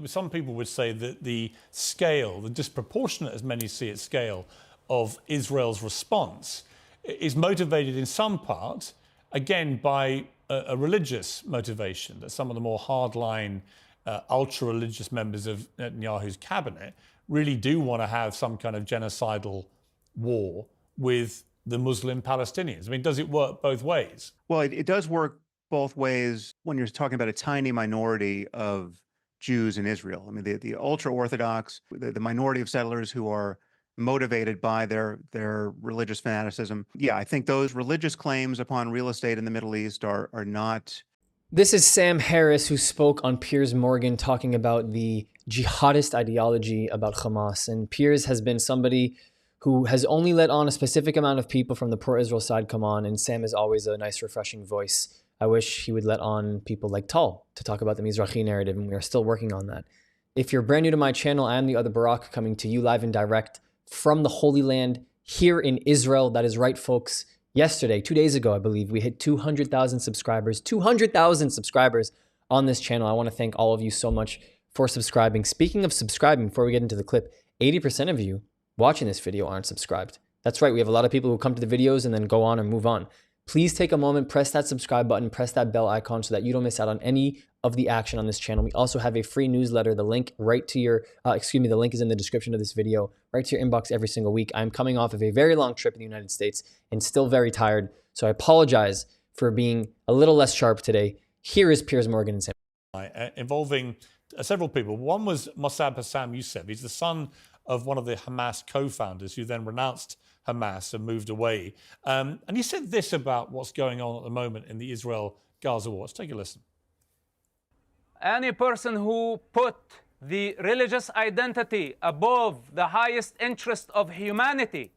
Some people would say that the scale, the disproportionate, as many see it, scale of Israel's response is motivated in some part, again, by a religious motivation, that some of the more hardline, ultra-religious members of Netanyahu's cabinet really do want to have some kind of genocidal war with the Muslim Palestinians. I mean, does it work both ways? Well, it does work both ways when you're talking about a tiny minority of Jews in Israel. I mean, the ultra-Orthodox, the minority of settlers who are motivated by their religious fanaticism. Yeah, I think those religious claims upon real estate in the Middle East are not. This is Sam Harris, who spoke on Piers Morgan talking about the jihadist ideology about Hamas. And Piers has been somebody who has only let on a specific amount of people from the pro-Israel side come on, and Sam is always a nice, refreshing voice. I wish he would let on people like Tal to talk about the Mizrahi narrative, and we are still working on that. If you're brand new to my channel, I am the other Barak, coming to you live and direct from the Holy Land here in Israel. That is right, folks. Yesterday, 2 days ago, I believe, we hit 200,000 subscribers. 200,000 subscribers on this channel. I want to thank all of you so much for subscribing. Speaking of subscribing, before we get into the clip, 80% of you watching this video aren't subscribed. That's right. We have a lot of people who come to the videos and then go on and move on. Please take a moment, press that subscribe button, press that bell icon so that you don't miss out on any of the action on this channel. We also have a free newsletter. The link right to your, the link is in the description of this video, right to your inbox every single week. I'm coming off of a very long trip in the United States and still very tired. So I apologize for being a little less sharp today. Here is Piers Morgan and Sam. Involving several people. One was Mossab Hassam Youssef. He's the son of one of the Hamas co-founders who then renounced Hamas and moved away. And he said this about what's going on at the moment in the Israel-Gaza war. Let's take a listen. Any person who put the religious identity above the highest interest of humanity,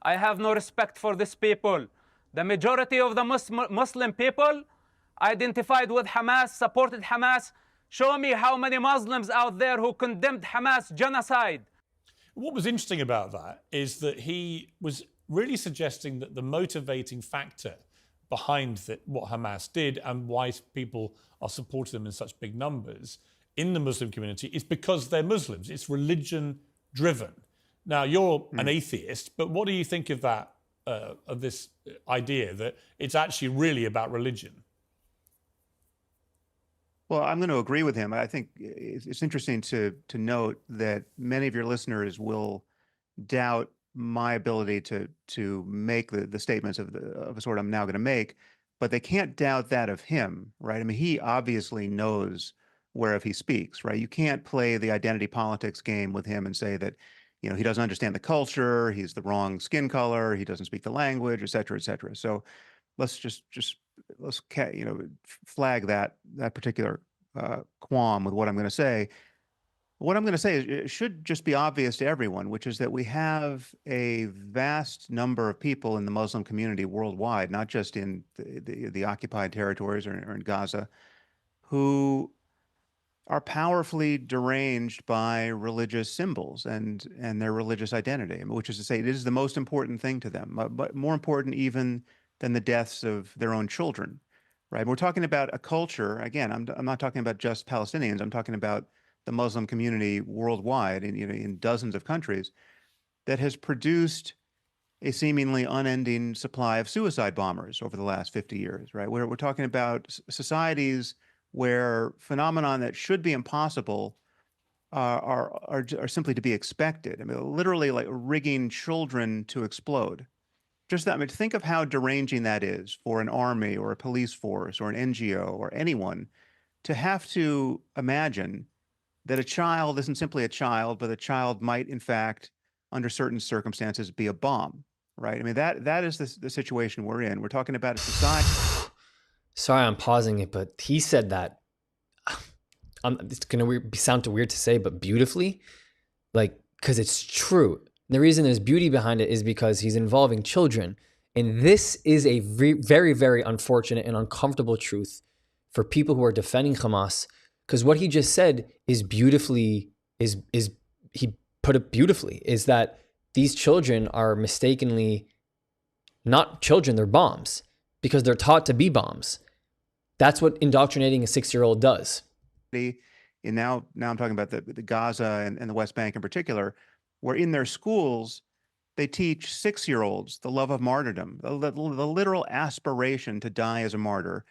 I have no respect for this people. The majority of the Muslim people identified with Hamas, supported Hamas. Show me how many Muslims out there who condemned Hamas genocide. What was interesting about that is that he was really suggesting that the motivating factor behind what Hamas did and why people are supporting them in such big numbers in the Muslim community is because they're Muslims. It's religion driven. Now, you're an atheist, but what do you think of that, of this idea that it's actually really about religion? Well, I'm going to agree with him. I think it's interesting to note that many of your listeners will doubt my ability to make the statements of a sort I'm now going to make, but they can't doubt that of him, right? I mean, he obviously knows whereof he speaks, right? You can't play the identity politics game with him and say that, you know, he doesn't understand the culture, he's the wrong skin color, he doesn't speak the language, et cetera, et cetera. So let's let's flag that particular qualm with what I'm going to say. What I'm going to say is it should just be obvious to everyone, which is that we have a vast number of people in the Muslim community worldwide, not just in the occupied territories or in Gaza, who are powerfully deranged by religious symbols and their religious identity, which is to say it is the most important thing to them, but more important even than the deaths of their own children, right? We're talking about a culture, again, I'm not talking about just Palestinians, I'm talking about the Muslim community worldwide in dozens of countries that has produced a seemingly unending supply of suicide bombers over the last 50 years, right? We're talking about societies where phenomenon that should be impossible are simply to be expected. I mean, literally like rigging children to explode. Just that, I mean, think of how deranging that is for an army or a police force or an NGO or anyone to have to imagine that a child isn't simply a child, but a child might, in fact, under certain circumstances, be a bomb, right? I mean, that is the situation we're in. We're talking about a society. Sorry, I'm pausing it, but he said that. It's going to sound weird to say, but beautifully, like, because it's true. The reason there's beauty behind it is because he's involving children. And this is a very, very unfortunate and uncomfortable truth for people who are defending Hamas. Because what he just said is beautifully, he put it beautifully, is that these children are mistakenly not children, they're bombs, because they're taught to be bombs. That's what indoctrinating a 6-year-old does. and now I'm talking about the Gaza and the West Bank in particular, where in their schools they teach 6-year-olds the love of martyrdom, the literal aspiration to die as a martyr,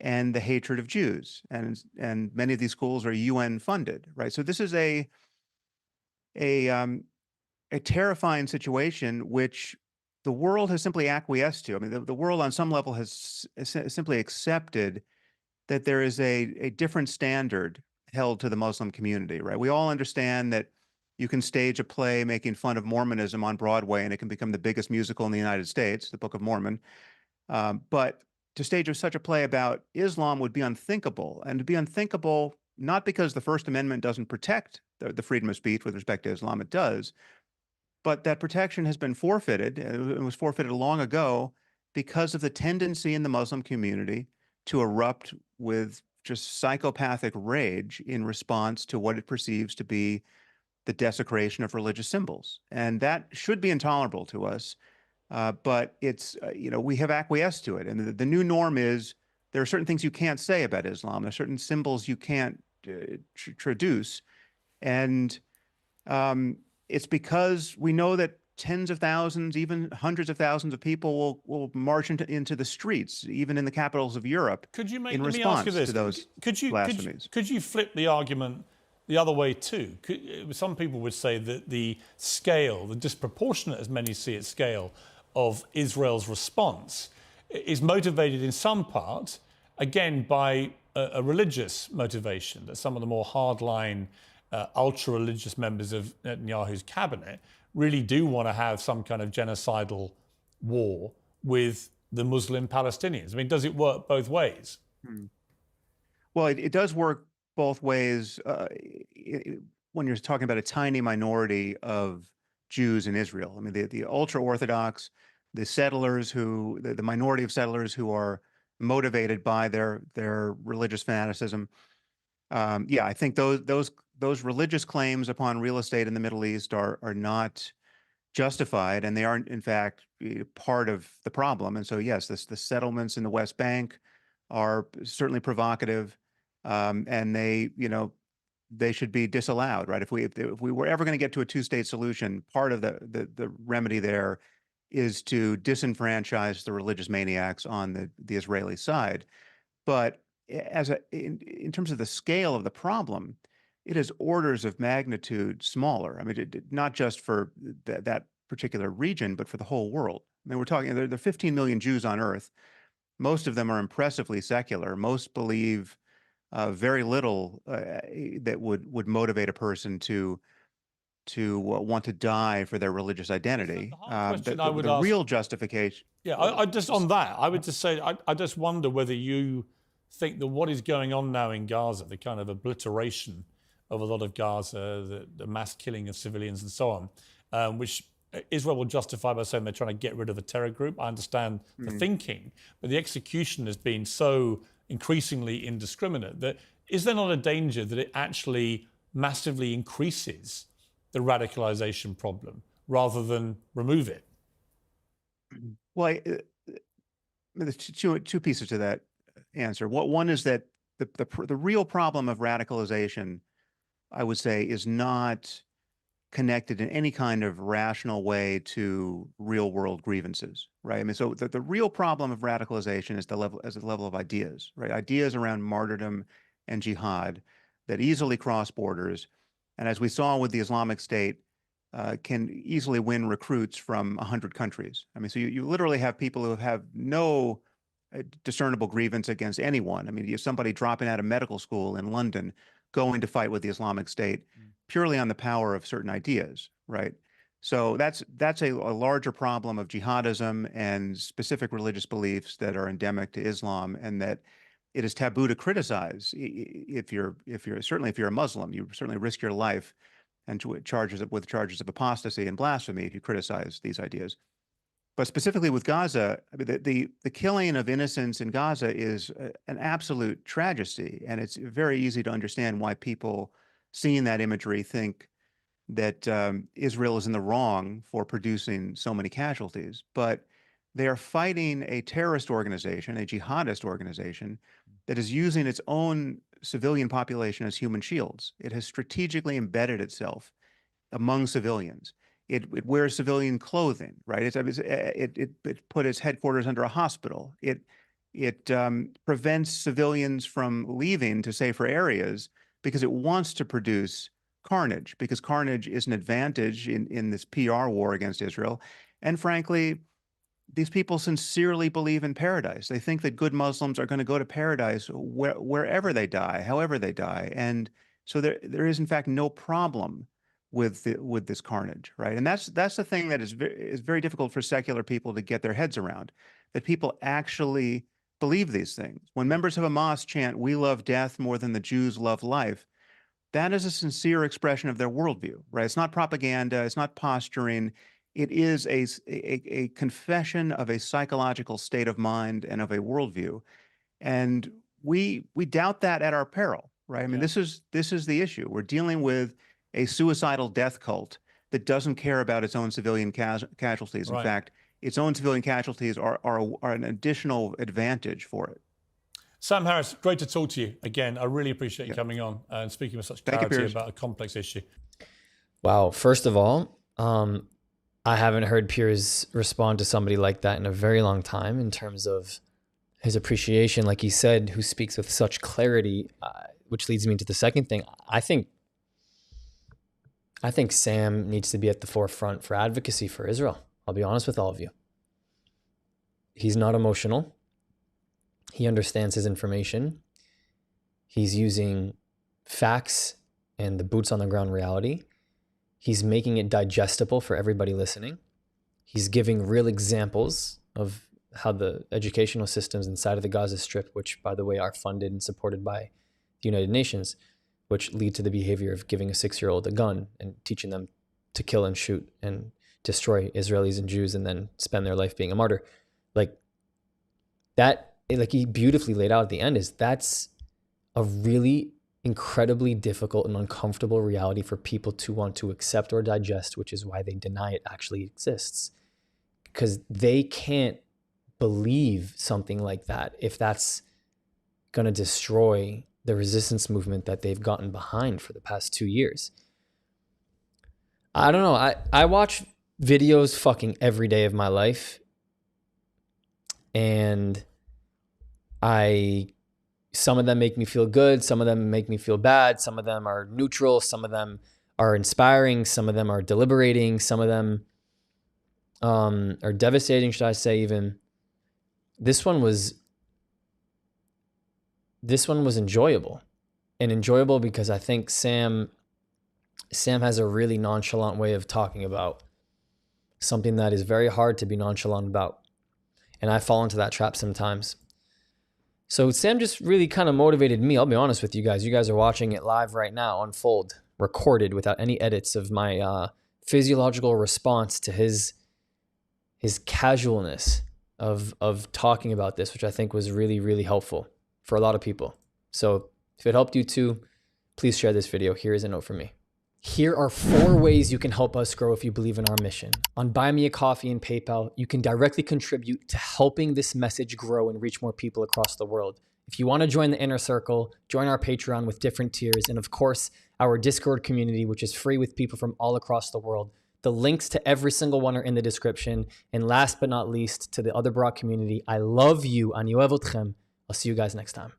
and the hatred of Jews. And many of these schools are UN funded, right? So this is a terrifying situation which the world has simply acquiesced to. I mean, the world on some level has simply accepted that there is a different standard held to the Muslim community, right? We all understand that you can stage a play making fun of Mormonism on Broadway and it can become the biggest musical in the United States, the Book of Mormon. But to stage such a play about Islam would be unthinkable, and to be unthinkable not because the First Amendment doesn't protect the freedom of speech with respect to Islam, it does, but that protection has been forfeited. It was forfeited long ago because of the tendency in the Muslim community to erupt with just psychopathic rage in response to what it perceives to be the desecration of religious symbols. And that should be intolerable to us. But it's, we have acquiesced to it. And the new norm is there are certain things you can't say about Islam. There are certain symbols you can't traduce. And it's because we know that tens of thousands, even hundreds of thousands of people will march into the streets, even in the capitals of Europe, in response to those blasphemies. Could you flip the argument the other way too? Some people would say that the scale, the disproportionate, as many see it, scale of Israel's response is motivated in some part, again, by a religious motivation, that some of the more hardline, ultra-religious members of Netanyahu's cabinet really do want to have some kind of genocidal war with the Muslim Palestinians. I mean, does it work both ways? Well, it does work both ways when you're talking about a tiny minority of Jews in Israel. I mean, the ultra-Orthodox, the settlers the minority of settlers who are motivated by their religious fanaticism. I think those religious claims upon real estate in the Middle East are not justified, and they aren't, in fact, part of the problem. And so, yes, the settlements in the West Bank are certainly provocative, and they should be disallowed, right? If we were ever going to get to a two-state solution, part of the remedy there is to disenfranchise the religious maniacs on the Israeli side. But in terms of the scale of the problem, it is orders of magnitude smaller. I mean, not just for that particular region, but for the whole world. I mean, we're talking, there are 15 million Jews on Earth. Most of them are impressively secular. Most believe very little that would motivate a person to want to die for their religious identity. The real justification. Yeah, I just on that, I would just say, I just wonder whether you think that what is going on now in Gaza, the kind of obliteration of a lot of Gaza, the mass killing of civilians and so on, which Israel will justify by saying they're trying to get rid of a terror group. I understand the thinking, but the execution has been so increasingly indiscriminate that is there not a danger that it actually massively increases the radicalization problem rather than remove it? Well, there's two pieces to that answer. One is that the real problem of radicalization, I would say, is not connected in any kind of rational way to real world grievances, right? I mean, so the real problem of radicalization is the level of ideas, right? Ideas around martyrdom and jihad that easily cross borders, and as we saw with the Islamic State, can easily win recruits from 100 countries. I mean, so you literally have people who have no discernible grievance against anyone. I mean, you have somebody dropping out of medical school in London going to fight with the Islamic State purely on the power of certain ideas, right? So that's a larger problem of jihadism and specific religious beliefs that are endemic to Islam, and that it is taboo to criticize. If you're a Muslim, you certainly risk your life and with charges of apostasy and blasphemy if you criticize these ideas. But specifically with Gaza, I mean, the killing of innocents in Gaza is an absolute tragedy, and it's very easy to understand why people seeing that imagery think that Israel is in the wrong for producing so many casualties. But they are fighting a terrorist organization, a jihadist organization, that is using its own civilian population as human shields. It has strategically embedded itself among civilians. It wears civilian clothing, right? It put its headquarters under a hospital. It prevents civilians from leaving to safer areas because it wants to produce carnage, because carnage is an advantage in this PR war against Israel. And frankly, these people sincerely believe in paradise. They think that good Muslims are going to go to paradise wherever they die, however they die. And so there is in fact no problem with this carnage, right? And that's the thing that is very difficult for secular people to get their heads around, that people actually believe these things. When members of Hamas chant, "We love death more than the Jews love life," that is a sincere expression of their worldview, right? It's not propaganda. It's not posturing. It is a confession of a psychological state of mind and of a worldview. And we doubt that at our peril, right? I mean, this is the issue. We're dealing with a suicidal death cult that doesn't care about its own civilian casualties. In fact, its own civilian casualties are an additional advantage for it. Sam Harris, great to talk to you again. I really appreciate you coming on and speaking with such clarity about a complex issue. Wow. First of all, I haven't heard Piers respond to somebody like that in a very long time in terms of his appreciation, like he said, who speaks with such clarity, which leads me to the second thing. I think Sam needs to be at the forefront for advocacy for Israel. I'll be honest with all of you. He's not emotional. He understands his information. He's using facts and the boots on the ground reality. He's making it digestible for everybody listening. He's giving real examples of how the educational systems inside of the Gaza Strip, which, by the way, are funded and supported by the United Nations, which lead to the behavior of giving a 6-year-old a gun and teaching them to kill and shoot and destroy Israelis and Jews and then spend their life being a martyr. Like that, like he beautifully laid out at the end, that's a really incredibly difficult and uncomfortable reality for people to want to accept or digest, which is why they deny it actually exists. Because they can't believe something like that if that's going to destroy the resistance movement that they've gotten behind for the past 2 years. I don't know. I watch videos fucking every day of my life. And some of them make me feel good. Some of them make me feel bad. Some of them are neutral. Some of them are inspiring. Some of them are deliberating. Some of them are devastating, should I say even. This one was enjoyable. And enjoyable because I think Sam has a really nonchalant way of talking about something that is very hard to be nonchalant about. And I fall into that trap sometimes. So Sam just really kind of motivated me. I'll be honest with you guys. You guys are watching it live right now, unfold, recorded without any edits of my physiological response to his casualness of talking about this, which I think was really, really helpful for a lot of people. So if it helped you too, please share this video. Here is a note from me. Here are 4 ways you can help us grow if you believe in our mission. On Buy Me a Coffee and PayPal, you can directly contribute to helping this message grow and reach more people across the world. If you want to join the inner circle, join our Patreon with different tiers, and of course, our Discord community, which is free with people from all across the world. The links to every single one are in the description. And last but not least, to the other Brock community, I love you. Ani ohev otchem. I'll see you guys next time.